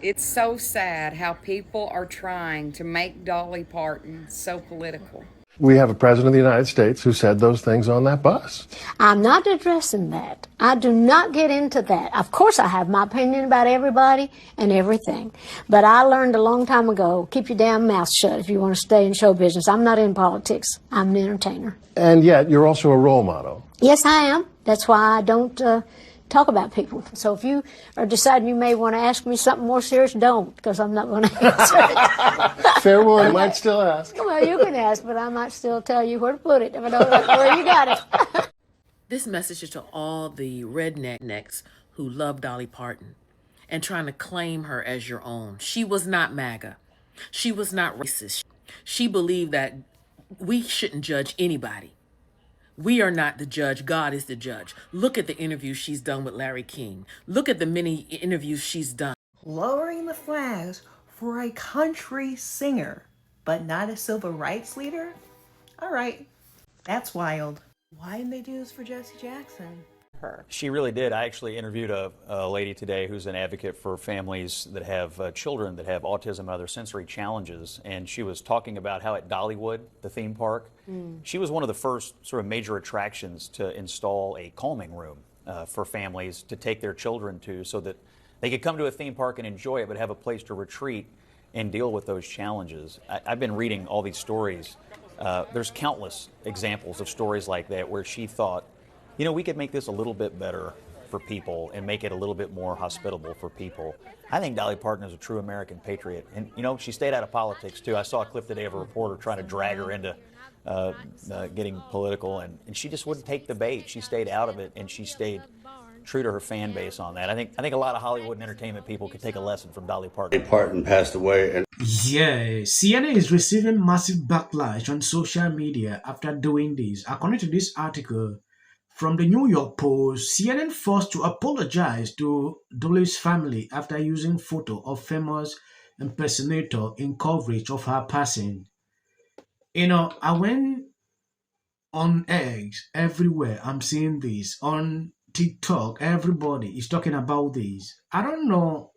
It's so sad how people are trying to make Dolly Parton so political. We have a president of the United States who said those things on that bus. I'm not addressing that. I do not get into that. Of course, I have my opinion about everybody and everything. But I learned a long time ago, keep your damn mouth shut if you want to stay in show business. I'm not in politics. I'm an entertainer. And yet, you're also a role model. Yes, I am. That's why I don't talk about people. So if you are deciding you may want to ask me something more serious, don't, because I'm not going to answer it. Fair warning. I might still ask. Well, you can ask, but I might still tell you where to put it if I don't know where you got it. This message is to all the rednecks who love Dolly Parton and trying to claim her as your own. She was not MAGA. She was not racist. She believed that we shouldn't judge anybody. We are not the judge. God is the judge. Look at the interviews she's done with Larry King. Look at the many interviews she's done. Lowering the flags for a country singer, but not a civil rights leader? All right, that's wild. Why didn't they do this for Jesse Jackson? She really did. I actually interviewed a lady today who's an advocate for families that have children that have autism and other sensory challenges, and she was talking about how at Dollywood, the theme park, she was one of the first sort of major attractions to install a calming room for families to take their children to so that they could come to a theme park and enjoy it, but have a place to retreat and deal with those challenges. I've been reading all these stories. There's countless examples of stories like that where she thought, you know, we could make this a little bit better for people and make it a little bit more hospitable for people. I think Dolly Parton is a true American patriot. And, you know, she stayed out of politics, too. I saw a clip today of a reporter trying to drag her into getting political, and she just wouldn't take the bait. She stayed out of it, and she stayed true to her fan base on that. I think a lot of Hollywood and entertainment people could take a lesson from Dolly Parton. Dolly Parton passed away. And yeah, CNN is receiving massive backlash on social media after doing this. According to this article from the New York Post, CNN forced to apologize to Dolly's family after using photo of famous impersonator in coverage of her passing. You know, I went on X everywhere. I'm seeing this on TikTok. Everybody is talking about this. I don't know,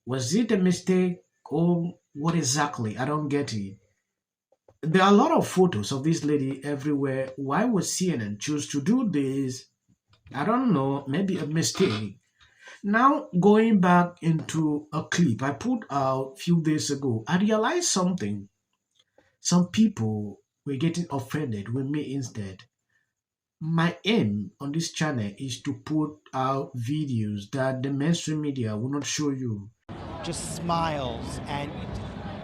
was it a mistake or what exactly? I don't get it. There are a lot of photos of this lady everywhere. Why would CNN choose to do this? I don't know, maybe a mistake. Now, going back into a clip I put out a few days ago, I realized something. Some people were getting offended with me instead. My aim on this channel is to put out videos that the mainstream media will not show you. Just smiles, and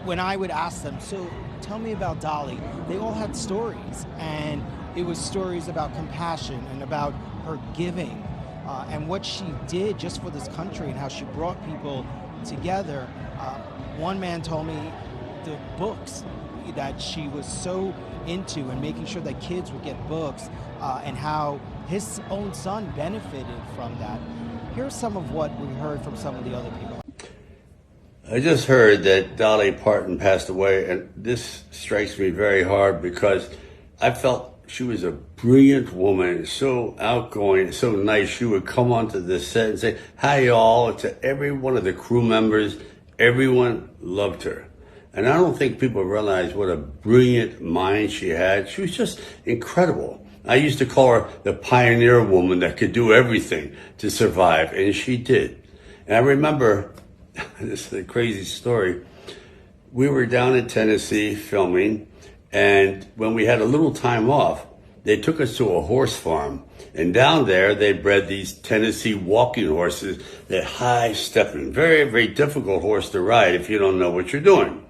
when I would ask them, so tell me about Dolly, they all had stories, and it was stories about compassion and about her giving and what she did just for this country and how she brought people together. One man told me the books that she was so into and making sure that kids would get books and how his own son benefited from that. Here's some of what we heard from some of the other people. I just heard that Dolly Parton passed away, and this strikes me very hard because I felt she was a brilliant woman, so outgoing, so nice. She would come onto the set and say, "Hi, y'all," to every one of the crew members. Everyone loved her. And I don't think people realize what a brilliant mind she had. She was just incredible. I used to call her the pioneer woman that could do everything to survive, and she did. And I remember, this is a crazy story, we were down in Tennessee filming, and when we had a little time off, they took us to a horse farm. And down there, they bred these Tennessee walking horses that high stepping, very, very difficult horse to ride if you don't know what you're doing.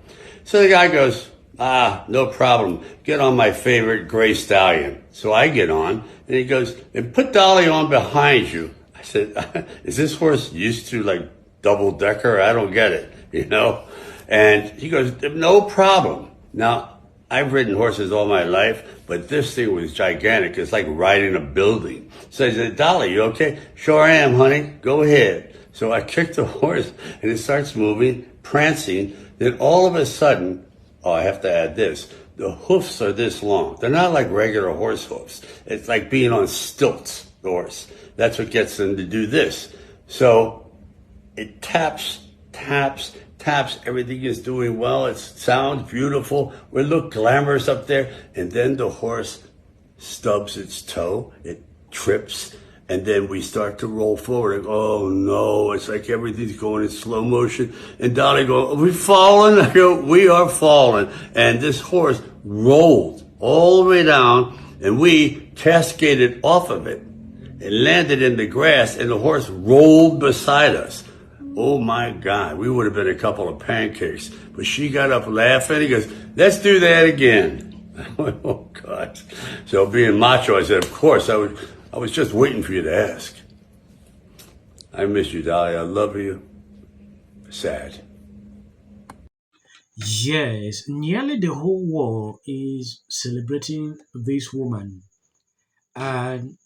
So the guy goes, no problem. Get on my favorite gray stallion. So I get on, and he goes, and put Dolly on behind you. I said, is this horse used to like double decker? I don't get it, you know? And he goes, no problem. Now, I've ridden horses all my life, but this thing was gigantic. It's like riding a building. So I said, Dolly, you okay? Sure I am, honey. Go ahead. So I kicked the horse, and it starts moving, prancing. Then all of a sudden, I have to add this, the hoofs are this long. They're not like regular horse hoofs. It's like being on stilts, the horse. That's what gets them to do this. So it taps taps, everything is doing well, it sounds beautiful, we look glamorous up there, and then the horse stubs its toe, it trips, and then we start to roll forward. Oh no, it's like everything's going in slow motion. And Dolly goes, are we falling? I go, we are falling. And this horse rolled all the way down, and we cascaded off of it and landed in the grass, and the horse rolled beside us. Oh my God, we would have been a couple of pancakes. But she got up laughing. He goes, let's do that again. I went, oh God. So being macho, I said, of course, I was just waiting for you to ask. I miss you, Dolly. I love you. Sad. Yes, nearly the whole world is celebrating this woman. And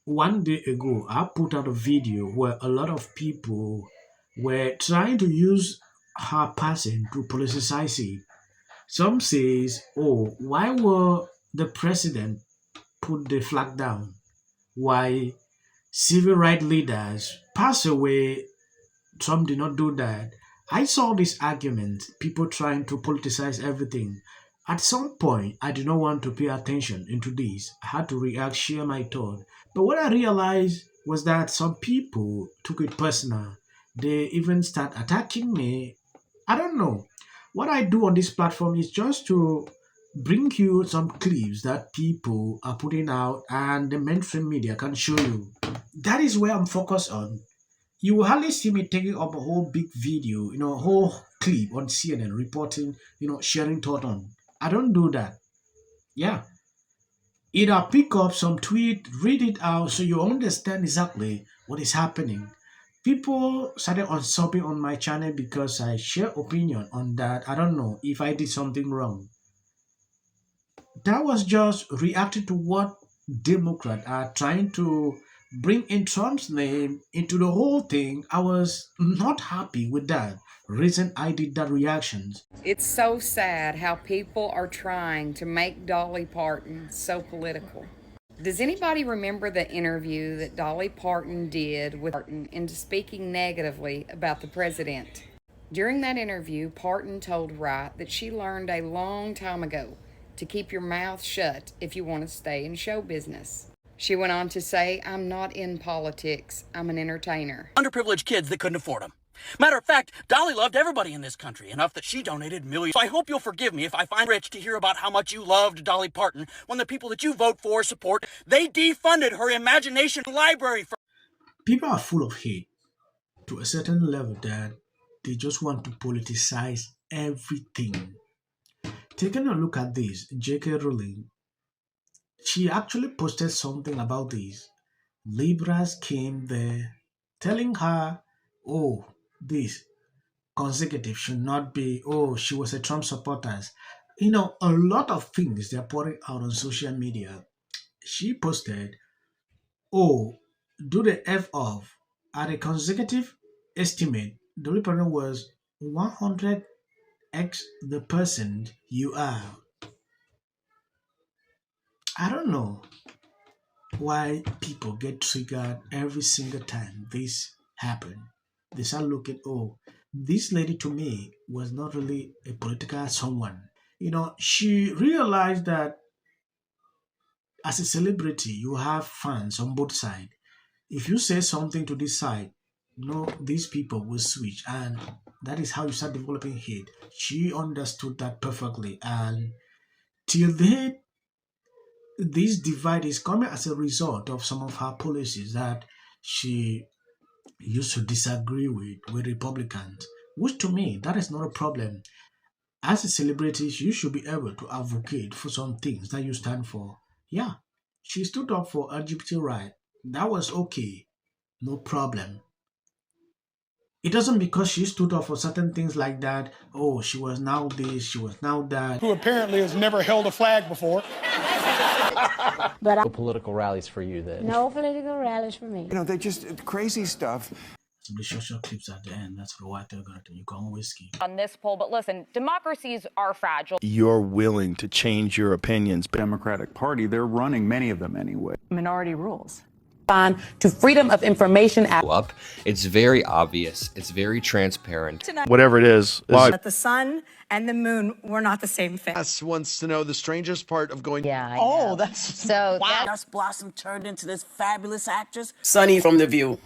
one day ago, I put out a video where a lot of people were trying to use her passing to politicize it. Some says, oh, why were the president put the flag down? Why civil rights leaders pass away, Trump did not do that. I saw this argument, people trying to politicize everything. At some point, I did not want to pay attention into this. I had to react, share my thought. But what I realized was that some people took it personal. They even start attacking me. I don't know. What I do on this platform is just to bring you some clips that people are putting out and the mainstream media can show you. That is where I'm focused on. You will hardly see me taking up a whole big video, a whole clip on CNN reporting, sharing thought on. I don't do that. Yeah. Either pick up some tweet, read it out so you understand exactly what is happening. People started unsubbing on my channel because I share opinion on that. I don't know if I did something wrong. That was just reacting to what Democrats are trying to bring in Trump's name into the whole thing. I was not happy with that. Reason I did that reactions. It's so sad how people are trying to make Dolly Parton so political. Does anybody remember the interview that Dolly Parton did with Parton into speaking negatively about the president? During that interview, Parton told Wright that she learned a long time ago to keep your mouth shut if you want to stay in show business. She went on to say, I'm not in politics, I'm an entertainer. Underprivileged kids that couldn't afford them. Matter of fact, Dolly loved everybody in this country, enough that she donated millions. So I hope you'll forgive me if I find rich to hear about how much you loved Dolly Parton when the people that you vote for, support, they defunded her imagination library for... People are full of hate to a certain level that they just want to politicize everything. Taking a look at this, J.K. Rowling, she actually posted something about this. Libras came there telling her, oh, this consecutive should not be, oh, she was a Trump supporter. A lot of things they're pouring out on social media. She posted, oh, do the F off. At a consecutive estimate, the report was 100x the person you are. I don't know why people get triggered every single time this happen. They start looking, oh, this lady to me was not really a political someone. She realized that as a celebrity, you have fans on both sides. If you say something to this side, these people will switch, and that is how you start developing hate. She understood that perfectly, and till date, this divide is coming as a result of some of her policies that she used to disagree with Republicans, which to me, that is not a problem. As a celebrity, you should be able to advocate for some things that you stand for. Yeah, she stood up for LGBT rights. That was okay, no problem. It doesn't because she stood up for certain things like that, oh, she was now this, she was now that. Who apparently has never held a flag before. But No political rallies for you then? no political rallies for me. They just crazy stuff. Some of the short clips at the end, that's the white got you can whiskey. On this poll, but listen, democracies are fragile. You're willing to change your opinions. Democratic Party, they're running many of them anyway. Minority rules. to Freedom of Information Act. Up. It's very obvious. It's very transparent. Whatever it is. That the sun and the moon were not the same thing. Wants to know the strangest part of going. Yeah. Oh, that's So wow. Dust Blossom turned into this fabulous actress. Sunny from The View.